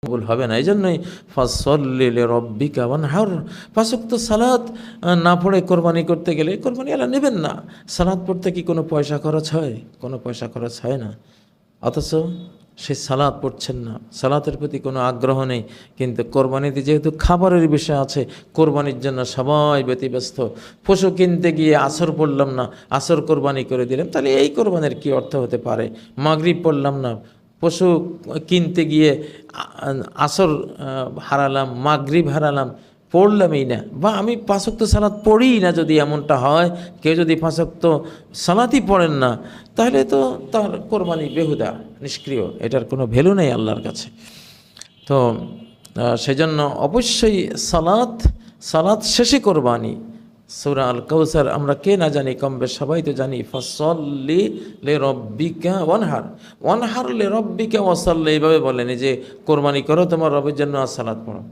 কবুল হবে না। এই জন্যই ফাসল্লি লিরাব্বিকা ওয়ানহার, 5 ওয়াক্ত সালাত না পড়ে কোরবানি করতে গেলে কোরবানি আল্লাহ নেবেন না। সালাত পড়তে কি কোনো পয়সা খরচ হয়? কোনো পয়সা খরচ হয় না। অথচ সে সালাত পড়ছেন না, সালাতের প্রতি কোনো আগ্রহ নেই। কিন্তু কোরবানিতে যেহেতু খাবারের বিষয় আছে, কোরবানির জন্য সবাই ব্যতিব্যস্ত। পশু কিনতে গিয়ে আসর পড়লাম না, আসর কোরবানি করে দিলাম, তাহলে এই কোরবানির কী অর্থ হতে পারে? মাগরিব পড়লাম না, পশু কিনতে গিয়ে আসর হারালাম, মাগরিব হারালাম, পড়লামই না, বা আমি 5 ওয়াক্ত সালাত পড়ি না। যদি এমনটা হয়, কেউ যদি 5 ওয়াক্ত সালাতই পড়েন না, তাহলে তো তার কোরবানি বেহুদা, নিষ্ক্রিয়, এটার কোনো ভ্যালু নেই আল্লাহর কাছে। তো সেজন্য অবশ্যই সালাত শেষে কোরবানি। সূরা আল কাউসার আমরা কে না জানি, কম বেশ সবাই তো জানি। ফাসল্লি লিরাব্বিকা ওয়ানহার লিরাব্বিকা ওয়াসাল্লি, এইভাবে বলেন যে কোরবানি করো তোমার রবের জন্য আর সালাত পড়ো।